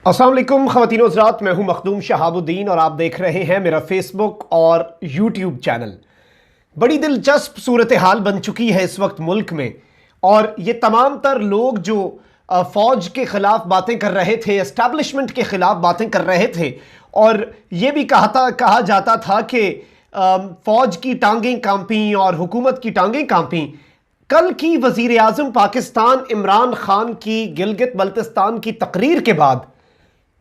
अस्सलाम वालेकुम ख़वातीन हज़रात, मैं हूं मखदूम शहाबुद्दीन और आप देख रहे हैं मेरा फेसबुक और यूट्यूब चैनल। बड़ी दिलचस्प सूरत हाल बन चुकी है इस वक्त मुल्क में, और ये तमाम तर लोग जो फ़ौज के ख़िलाफ़ बातें कर रहे थे, एस्टैब्लिशमेंट के ख़िलाफ़ बातें कर रहे थे, और ये भी कहा जाता था कि फ़ौज की टांगें कांपी और हुकूमत की टांगें कांपी। कल की वज़ीर आज़म पाकिस्तान इमरान खान की गिलगित बल्तिस्तान की तकरीर के बाद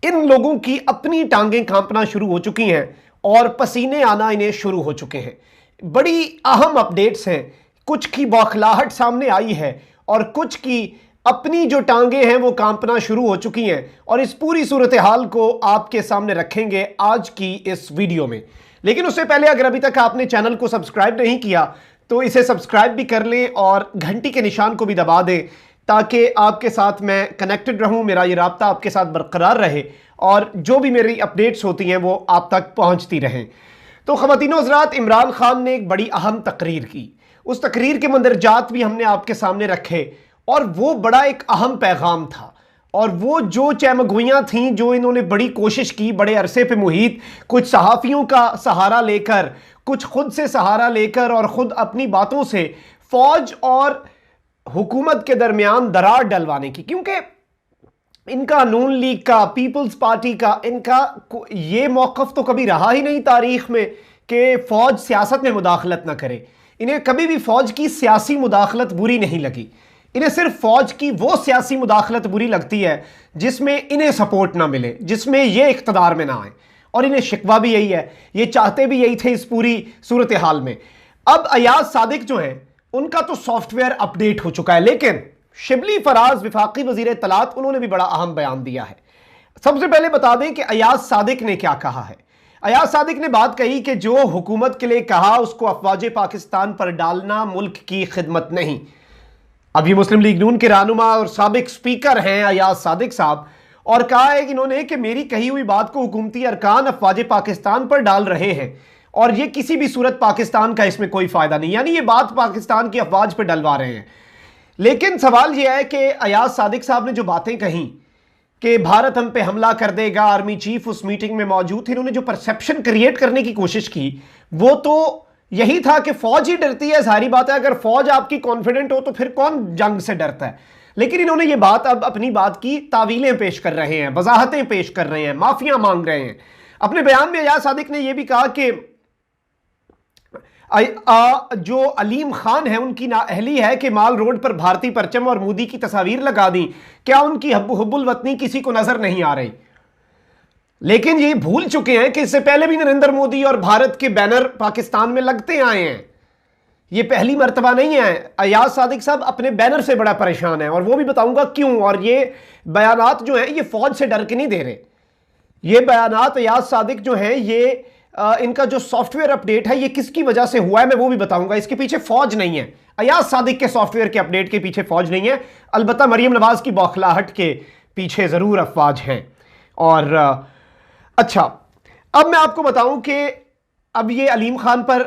इन लोगों की अपनी टांगें कांपना शुरू हो चुकी हैं और पसीने आना इन्हें शुरू हो चुके हैं। बड़ी अहम अपडेट्स हैं, कुछ की बौखलाहट सामने आई है और कुछ की अपनी जो टांगें हैं वो कांपना शुरू हो चुकी हैं, और इस पूरी सूरत हाल को आपके सामने रखेंगे आज की इस वीडियो में। लेकिन उससे पहले अगर अभी तक आपने चैनल को सब्सक्राइब नहीं किया तो इसे सब्सक्राइब भी कर लें और घंटी के निशान को भी दबा दें, ताकि आपके साथ मैं कनेक्टेड रहूं, मेरा ये राब्ता आपके साथ बरकरार रहे और जो भी मेरी अपडेट्स होती हैं वो आप तक पहुंचती रहें। तो ख़वातीनो हज़रात, इमरान खान ने एक बड़ी अहम तकरीर की। उस तकरीर के मंदरजात भी हमने आपके सामने रखे और वो बड़ा एक अहम पैगाम था। और वो जो चैमगोइयाँ थीं जो इन्होंने बड़ी कोशिश की बड़े अरसे पे मुहित, कुछ सहाफ़ियों का सहारा लेकर, कुछ खुद से सहारा लेकर और ख़ुद अपनी बातों से फ़ौज और हुकूमत के दरमियान दरार डलवाने की, क्योंकि इनका नून लीग का, पीपल्स पार्टी का, इनका ये मौक़िफ़ तो कभी रहा ही नहीं तारीख़ में कि फ़ौज सियासत में मुदाखलत ना करे। इन्हें कभी भी फ़ौज की सियासी मुदाखलत बुरी नहीं लगी। इन्हें सिर्फ फ़ौज की वो सियासी मुदाखलत बुरी लगती है जिसमें इन्हें सपोर्ट ना मिले, जिसमें ये इख्तदार में ना आए, और इन्हें शिकवा भी यही है, ये चाहते भी यही थे इस पूरी सूरत हाल में। अब अयाज सादिक जो है उनका तो सॉफ्टवेयर अपडेट हो चुका है, लेकिन शिबली फराज वफाकी वजीर इत्तलात, उन्होंने भी बड़ा अहम बयान दिया है। सबसे पहले बता दें कि अयाज सादिक ने क्या कहा है। अयाज सादिक ने बात कही कि जो हुकूमत के लिए कहा उसको अफवाज पाकिस्तान पर डालना मुल्क की खिदमत नहीं। अभी मुस्लिम लीग नून के रहनुमा और साबिक स्पीकर हैं अयाज सादिक साहब, और कहा है कि इन्होंने कि मेरी कही हुई बात को हुकूमती अरकान अफवाज पाकिस्तान पर डाल रहे हैं और ये किसी भी सूरत पाकिस्तान का इसमें कोई फायदा नहीं, यानी ये बात पाकिस्तान की अफवाज पर डलवा रहे हैं। लेकिन सवाल यह है कि अयाज सादिक साहब ने जो बातें कही कि भारत हम पे हमला कर देगा, आर्मी चीफ उस मीटिंग में मौजूद थे, इन्होंने जो परसेप्शन क्रिएट करने की कोशिश की वो तो यही था कि फौज ही डरती है। सारी बात है, अगर फौज आपकी कॉन्फिडेंट हो तो फिर कौन जंग से डरता है। लेकिन इन्होंने ये बात अब अपनी बात की तावीलें पेश कर रहे हैं, वजाहतें पेश कर रहे हैं, माफियां मांग रहे हैं। अपने बयान में अयाज सादिक ने यह भी कहा कि जो अलीम खान है उनकी नाअहली है कि माल रोड पर भारतीय परचम और मोदी की तस्वीर लगा दी, क्या उनकी हुब्बुल वतनी किसी को नजर नहीं आ रही। लेकिन ये भूल चुके हैं कि इससे पहले भी नरेंद्र मोदी और भारत के बैनर पाकिस्तान में लगते आए हैं, ये पहली मर्तबा नहीं है। अयाज सादिक साहब अपने बैनर से बड़ा परेशान है और वो भी बताऊंगा क्यों। और ये बयानात जो है ये फौज से डर के नहीं दे रहे। ये बयानात अयाज सादिक जो हैं ये इनका जो सॉफ्टवेयर अपडेट है ये किसकी वजह से हुआ है मैं वो भी बताऊंगा। इसके पीछे फौज नहीं है, अयाज सादिक के सॉफ्टवेयर के अपडेट के पीछे फौज नहीं है, अलबत्ता मरियम नवाज की बौखलाहट के पीछे जरूर अफवाज हैं। और अच्छा, अब मैं आपको बताऊं कि अब ये अलीम खान पर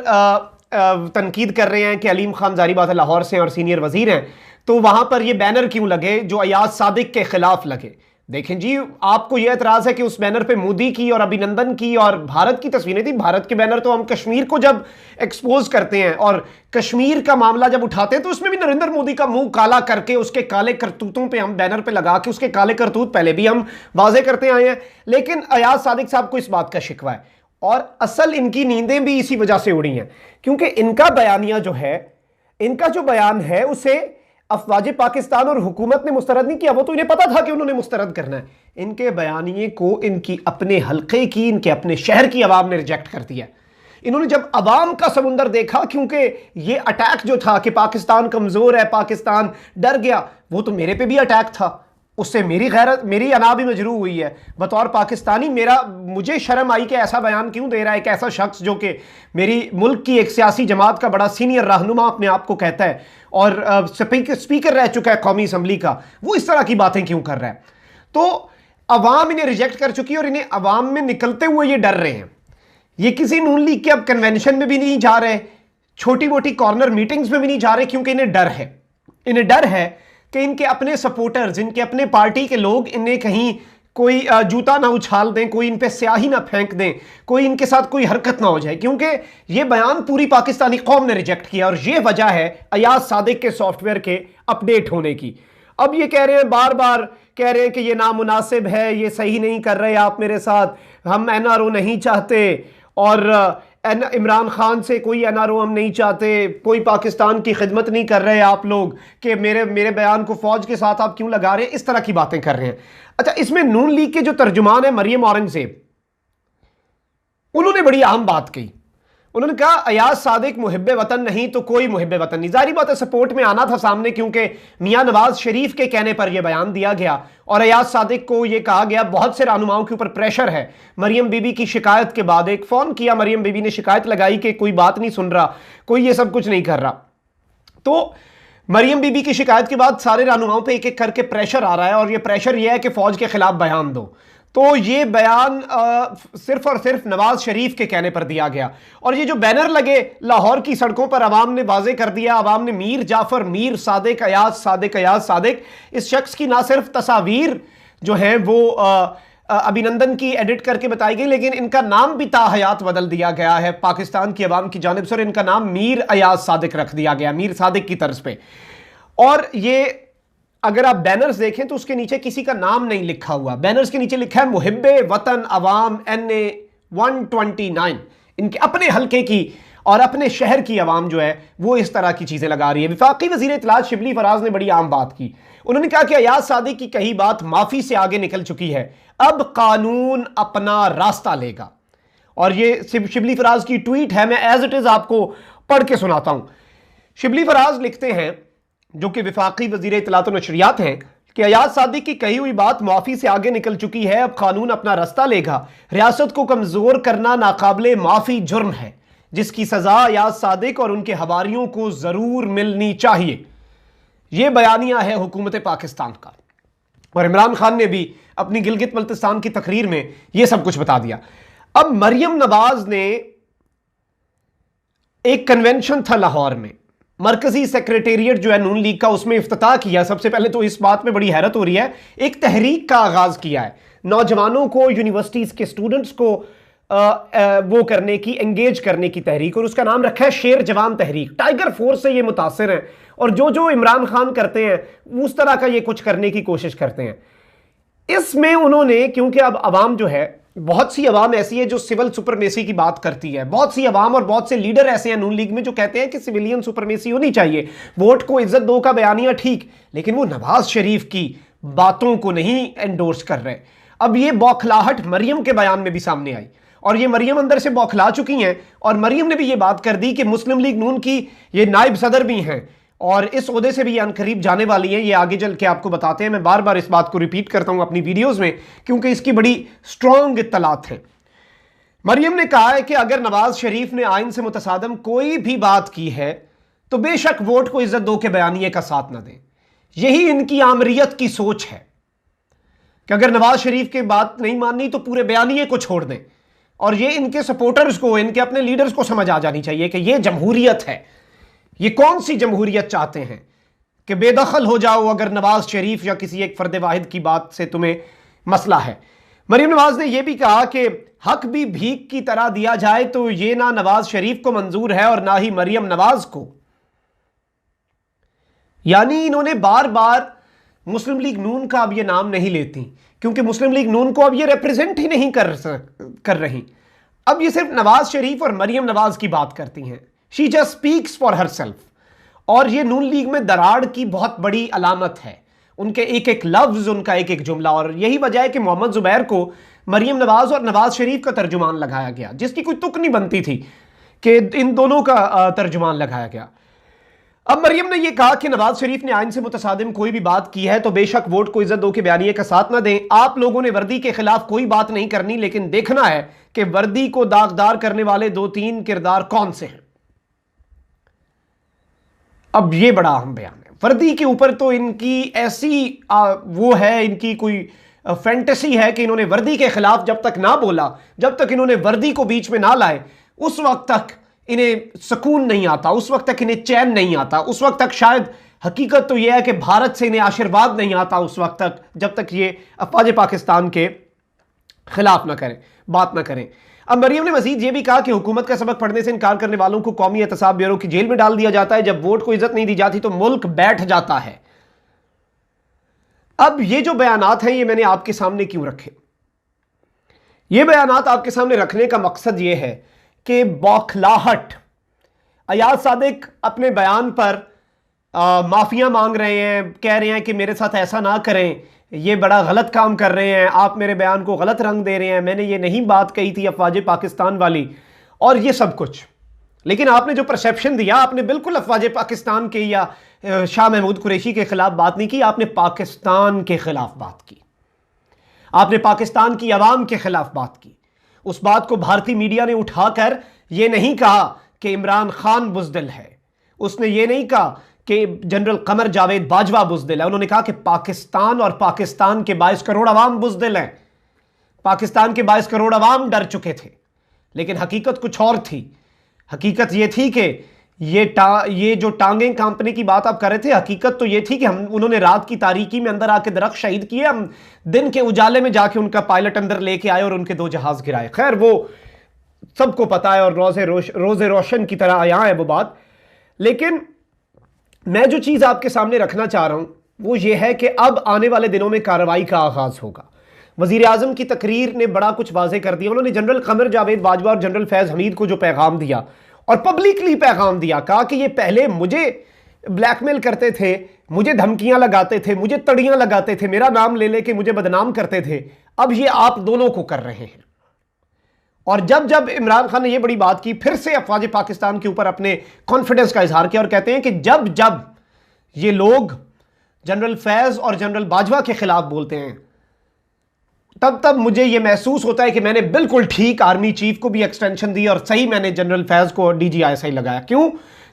तनकीद कर रहे हैं कि अलीम खान जारी बात है लाहौर से और सीनियर वजीर हैं, तो वहां पर ये बैनर क्यों लगे जो अयाज सादिक के खिलाफ लगे। देखें जी, आपको यह एतराज है कि उस बैनर पे मोदी की और अभिनंदन की और भारत की तस्वीरें थी। भारत के बैनर तो हम कश्मीर को जब एक्सपोज करते हैं और कश्मीर का मामला जब उठाते हैं तो उसमें भी नरेंद्र मोदी का मुंह काला करके उसके काले करतूतों पे हम बैनर पे लगा के उसके काले करतूत पहले भी हम वाजे करते आए हैं। लेकिन अयाज सादिक साहब को इस बात का शिकवा है और असल इनकी नींदें भी इसी वजह से उड़ी हैं, क्योंकि इनका बयानिया जो है, इनका जो बयान है उसे अफवाज पाकिस्तान और हुकूमत ने मुस्तरद नहीं किया, वो तो इन्हें पता था कि उन्होंने मुस्तरद करना है। इनके बयानिए को इनकी अपने हल्के की, इनके अपने शहर की आवाम ने रिजेक्ट कर दिया। इन्होंने जब अवाम का समुंदर देखा, क्योंकि ये अटैक जो था कि पाकिस्तान कमजोर है, पाकिस्तान डर गया, वो तो मेरे पे भी अटैक था, उससे मेरी गैरत, मेरी अना भी मजरू हुई है बतौर पाकिस्तानी। मुझे शर्म आई कि ऐसा बयान क्यों दे रहा है एक ऐसा शख्स जो कि मेरी मुल्क की एक सियासी जमात का बड़ा सीनियर रहनुमा अपने आप को कहता है और स्पीकर रह चुका है कौमी असम्बली का, वो इस तरह की बातें क्यों कर रहा है। तो अवाम इन्हें रिजेक्ट कर चुकी है और इन्हें अवाम में निकलते हुए ये डर रहे हैं। ये किसी नून लीग के अब कन्वेंशन में भी नहीं जा रहे, छोटी मोटी कॉर्नर मीटिंग्स में भी नहीं जा रहे, क्योंकि इन्हें डर है। इन्हें डर है कि इनके अपने सपोर्टर्स, इनके अपने पार्टी के लोग इन्हें कहीं कोई जूता ना उछाल दें, कोई इन पे स्याही ना फेंक दें, कोई इनके साथ कोई हरकत ना हो जाए, क्योंकि ये बयान पूरी पाकिस्तानी कौम ने रिजेक्ट किया और ये वजह है अयाज सादिक के सॉफ्टवेयर के अपडेट होने की। अब ये कह रहे हैं, बार बार कह रहे हैं कि ये नामुनासिब है, ये सही नहीं कर रहे आप मेरे साथ, हम एनआरओ नहीं चाहते और इमरान खान से कोई एनआरओ हम नहीं चाहते, कोई पाकिस्तान की खिदमत नहीं कर रहे आप लोग कि मेरे बयान को फौज के साथ आप क्यों लगा रहे हैं, इस तरह की बातें कर रहे हैं। अच्छा, इसमें नून लीग के जो तर्जुमान है मरियम औरंगजेब, उन्होंने बड़ी अहम बात कही। उन्होंने कहा अयाज सादिक मुहिब्बे वतन नहीं तो कोई मुहिब्बे वतन नहीं। जारी बात है सपोर्ट में आना था सामने, क्योंकि मियां नवाज शरीफ के कहने पर यह बयान दिया गया और अयाज सादिक को यह कहा गया, बहुत से रहनुमाओं के ऊपर प्रेशर है। मरियम बीबी की शिकायत के बाद एक फोन किया, मरियम बीबी ने शिकायत लगाई कि कोई बात नहीं सुन रहा, कोई ये सब कुछ नहीं कर रहा। तो मरियम बीबी की शिकायत के बाद सारे रहनुमाओं पे एक एक करके प्रेशर आ रहा है और ये प्रेशर ये है कि फौज के खिलाफ बयान दो। तो ये बयान सिर्फ और सिर्फ नवाज शरीफ के कहने पर दिया गया। और ये जो बैनर लगे लाहौर की सड़कों पर, अवाम ने वाजे कर दिया, अवाम ने मीर जाफर, मीर सादिक, अयाज सादिक, अयाज सादिक, इस शख्स की ना सिर्फ तस्वीर जो है वो अभिनंदन की एडिट करके बताई गई, लेकिन इनका नाम भी ताहयात बदल दिया गया है पाकिस्तान की अवाम की जानिब से, और इनका नाम मीर अयाज सादिक रख दिया गया, मीर सादिक की तर्ज पे। और ये अगर आप बैनर्स देखें तो उसके नीचे किसी का नाम नहीं लिखा हुआ, बैनर्स के नीचे लिखा है मुहिब्बे वतन अवाम NA 129। इनके अपने हल्के की और अपने शहर की अवाम जो है वो इस तरह की चीजें लगा रही है। वफाकी वजीर इत्तलात शिबली फराज ने बड़ी आम बात की। उन्होंने कहा कि अयाज सादिक की कही बात माफी से आगे निकल चुकी है, अब कानून अपना रास्ता लेगा। और ये शिबली फराज की ट्वीट है, मैं एज इट इज आपको पढ़ के सुनाता हूं। शिबली फराज लिखते हैं, जो कि वफाकी वजीर इत्तलात और नशरियात हैं, कि अयाज सादिक की कही हुई बात माफी से आगे निकल चुकी है, अब कानून अपना रास्ता लेगा। रियासत को कमजोर करना नाकाबिले माफी जुर्म है, जिसकी सजा अयाज सादिक और उनके हवारियों को जरूर मिलनी चाहिए। यह बयानिया है हुकूमत पाकिस्तान का। और इमरान खान ने भी अपनी गिलगित बल्तिस्तान की तकरीर में यह सब कुछ बता दिया। अब मरियम नवाज ने एक कन्वेंशन था लाहौर में, मरकजी सेक्रेटेरिएट जो है नून लीग का, उसमें इफ्तिताह किया। सबसे पहले तो इस बात में बड़ी हैरत हो रही है, एक तहरीक का आगाज किया है, नौजवानों को, यूनिवर्सिटीज के स्टूडेंट्स को वो करने की, एंगेज करने की तहरीक, और उसका नाम रखा है शेर जवान तहरीक। टाइगर फोर्स से ये मुतासिर है और जो जो इमरान खान करते हैं उस तरह का ये कुछ करने की कोशिश करते हैं। इसमें उन्होंने, क्योंकि अब अवाम जो है, बहुत सी अवाम ऐसी है जो सिविल सुपरमेसी की बात करती है, बहुत सी अवाम और बहुत से लीडर ऐसे हैं नून लीग में जो कहते हैं कि सिविलियन सुपरमेसी होनी चाहिए, वोट को इज्जत दो का बयानिया ठीक, लेकिन वो नवाज शरीफ की बातों को नहीं एंडोर्स कर रहे। अब ये बौखलाहट मरियम के बयान में भी सामने आई और ये मरियम अंदर से बौखला चुकी हैं और मरियम ने भी ये बात कर दी कि मुस्लिम लीग नून की ये नायब सदर भी हैं और इस ओहदे से भी अनकरीब जाने वाली है। ये आगे चल के आपको बताते हैं। मैं बार बार इस बात को रिपीट करता हूं अपनी वीडियोस में, क्योंकि इसकी बड़ी स्ट्रॉन्ग इत्तलात है। मरियम ने कहा है कि अगर नवाज शरीफ ने आइन से मुतसादम कोई भी बात की है तो बेशक वोट को इज्जत दो के बयानिए का साथ ना दें। यही इनकी आमरीयत की सोच है कि अगर नवाज शरीफ की बात नहीं माननी तो पूरे बयानिए को छोड़ दें। और ये इनके सपोर्टर्स को, इनके अपने लीडर्स को समझ आ जानी चाहिए कि ये जमहूरियत है। ये कौन सी जमहूरियत चाहते हैं कि बेदखल हो जाओ अगर नवाज शरीफ या किसी एक फर्द वाहिद की बात से तुम्हें मसला है। मरियम नवाज ने यह भी कहा कि हक भी भीख की तरह दिया जाए तो यह ना नवाज शरीफ को मंजूर है और ना ही मरियम नवाज को। यानी इन्होंने बार बार मुस्लिम लीग नून का अब यह नाम नहीं लेती, क्योंकि मुस्लिम लीग नून को अब यह रिप्रेजेंट ही नहीं कर रही। अब ये सिर्फ नवाज शरीफ और मरियम नवाज की बात करती हैं। She just speaks for herself. और ये नून लीग में दरार की बहुत बड़ी अलामत है, उनके एक एक लफ्ज, उनका एक एक जुमला। और यही वजह है कि मोहम्मद जुबैर को मरियम नवाज और नवाज शरीफ का तर्जुमान लगाया गया, जिसकी कोई तुक नहीं बनती थी कि इन दोनों का तर्जुमान लगाया गया। अब मरियम ने यह कहा कि नवाज शरीफ ने आइन से मुतसादिम कोई भी बात की है तो बेशक वोट को इज्जत दो के बयानिए का साथ ना दें। आप लोगों ने वर्दी के खिलाफ कोई बात नहीं करनी, लेकिन देखना है कि वर्दी को दागदार करने वाले 2-3 किरदार कौन से हैं। अब यह बड़ा अहम बयान है। वर्दी के ऊपर तो इनकी ऐसी वो है, इनकी कोई फैंटेसी है कि इन्होंने वर्दी के खिलाफ जब तक ना बोला, जब तक इन्होंने वर्दी को बीच में ना लाए, उस वक्त तक इन्हें सुकून नहीं आता, उस वक्त तक इन्हें चैन नहीं आता, उस वक्त तक शायद हकीकत तो यह है कि भारत से इन्हें आशीर्वाद नहीं आता उस वक्त तक जब तक ये अफवाज पाकिस्तान के खिलाफ ना करें, बात ना करें। अब मरियम ने मजीद यह भी कहा कि हुकूमत का सबक पढ़ने से इनकार करने वालों को कौमी एहतसाब ब्यूरो की जेल में डाल दिया जाता है। जब वोट को इज्जत नहीं दी जाती तो मुल्क बैठ जाता है। अब ये जो बयानात हैं ये मैंने आपके सामने क्यों रखे? ये बयानात आपके सामने रखने का मकसद ये है कि बौखलाहट, अयाज सादिक अपने बयान पर माफिया मांग रहे हैं, कह रहे हैं कि मेरे साथ ऐसा ना करें, ये बड़ा गलत काम कर रहे हैं, आप मेरे बयान को गलत रंग दे रहे हैं, मैंने ये नहीं बात कही थी अफवाज पाकिस्तान वाली, और ये सब कुछ। लेकिन आपने जो परसेप्शन दिया, आपने बिल्कुल अफवाज पाकिस्तान के या शाह महमूद कुरैशी के खिलाफ बात नहीं की, आपने पाकिस्तान के खिलाफ बात की, आपने पाकिस्तान की आवाम के खिलाफ बात की। उस बात को भारतीय मीडिया ने उठाकर यह नहीं कहा कि इमरान खान बुज़दिल है, उसने ये नहीं कहा कि जनरल कमर जावेद बाजवा बुज़दिल है, उन्होंने कहा कि पाकिस्तान और पाकिस्तान के 22 करोड़ अवाम बुज़दिल हैं। पाकिस्तान के 22 करोड़ अवाम डर चुके थे। लेकिन हकीकत कुछ और थी। हकीकत ये थी कि ये जो टांगे कांपने की बात आप कर रहे थे, हकीकत तो ये थी कि उन्होंने रात की तारीकी में अंदर आके दरख्त शहीद किए, हम दिन के उजाले में जाके उनका पायलट अंदर लेके आए और उनके 2 जहाज गिराए। खैर वो सबको पता है और रोज़े रोशन की तरह आया है वो बात। लेकिन मैं जो चीज़ आपके सामने रखना चाह रहा हूं वो ये है कि अब आने वाले दिनों में कार्रवाई का आगाज होगा। वजीर आजम की तकरीर ने बड़ा कुछ वाजे कर दिया। उन्होंने जनरल कमर जावेद बाजवा और जनरल फैज हमीद को जो पैगाम दिया और पब्लिकली पैगाम दिया, कहा कि ये पहले मुझे ब्लैकमेल करते थे, मुझे धमकियां लगाते थे, मुझे तड़ियां लगाते थे, मेरा नाम ले लेके मुझे बदनाम करते थे, अब ये आप दोनों को कर रहे हैं। और जब जब इमरान खान ने यह बड़ी बात की, फिर से अफवाज पाकिस्तान के ऊपर अपने कॉन्फिडेंस का इजहार किया और कहते हैं कि जब जब ये लोग जनरल फैज और जनरल बाजवा के खिलाफ बोलते हैं तब तब मुझे यह महसूस होता है कि मैंने बिल्कुल ठीक आर्मी चीफ को भी एक्सटेंशन दी और सही मैंने जनरल फैज को DGISI लगाया। क्यों?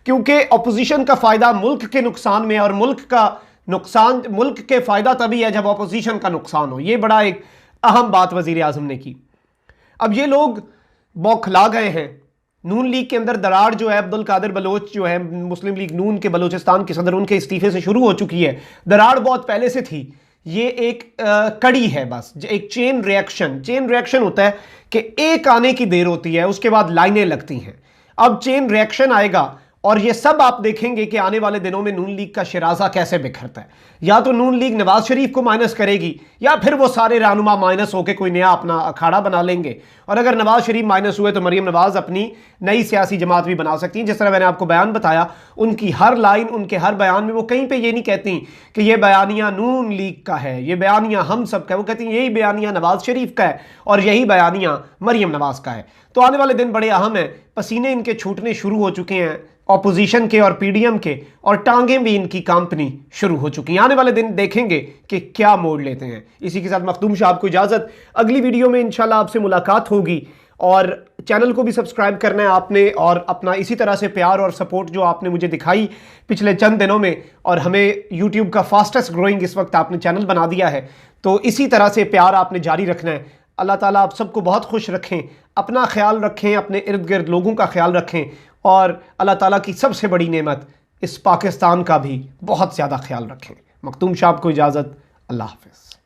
क्योंकि अपोजिशन का फायदा मुल्क के नुकसान में, और मुल्क के फायदा तभी है जब अपोजिशन का नुकसान हो। यह बड़ा एक अहम बात वजीर आजम ने की। अब ये लोग बौखला गए हैं। नून लीग के अंदर दरार जो है, अब्दुल कादिर बलोच जो है मुस्लिम लीग नून के बलोचिस्तान के सदर, उनके इस्तीफे से शुरू हो चुकी है। दरार बहुत पहले से थी। ये एक कड़ी है, बस एक चेन रिएक्शन होता है कि एक आने की देर होती है, उसके बाद लाइनें लगती हैं। अब चेन रिएक्शन आएगा और ये सब आप देखेंगे कि आने वाले दिनों में नून लीग का शिराजा कैसे बिखरता है। या तो नून लीग नवाज शरीफ को माइनस करेगी या फिर वो सारे रहनुमा माइनस होकर कोई नया अपना अखाड़ा बना लेंगे। और अगर नवाज शरीफ माइनस हुए तो मरियम नवाज अपनी नई सियासी जमात भी बना सकती हैं। जिस तरह मैंने आपको बयान बताया, उनकी हर लाइन, उनके हर बयान में वो कहीं पे ये नहीं कहती कि ये बयानिया नून लीग का है, ये बयानिया हम सब का है। वो कहती हैं यही बयानिया नवाज शरीफ का है और यही बयानिया मरियम नवाज का है। तो आने वाले दिन बड़े अहम हैं। पसीने इनके छूटने शुरू हो चुके हैं ऑपोजिशन के और PDM के, और टांगें भी इनकी कांपनी शुरू हो चुकी हैं। आने वाले दिन देखेंगे कि क्या मोड़ लेते हैं। इसी के साथ मखदूम शाह को इजाज़त। अगली वीडियो में इंशाल्लाह आपसे मुलाकात होगी। और चैनल को भी सब्सक्राइब करना है आपने, और अपना इसी तरह से प्यार और सपोर्ट जो आपने मुझे दिखाई पिछले चंद दिनों में, और हमें यूट्यूब का फास्टेस्ट ग्रोइंग इस वक्त आपने चैनल बना दिया है, तो इसी तरह से प्यार आपने जारी रखना है। अल्लाह ताला आप सबको बहुत खुश रखें, अपना ख्याल रखें, अपने इर्द गिर्द लोगों का ख्याल रखें, और अल्लाह ताला की सबसे बड़ी नेमत इस पाकिस्तान का भी बहुत ज़्यादा ख्याल रखें। मखदूम शाह को इजाज़त। अल्लाह हाफ़िज़।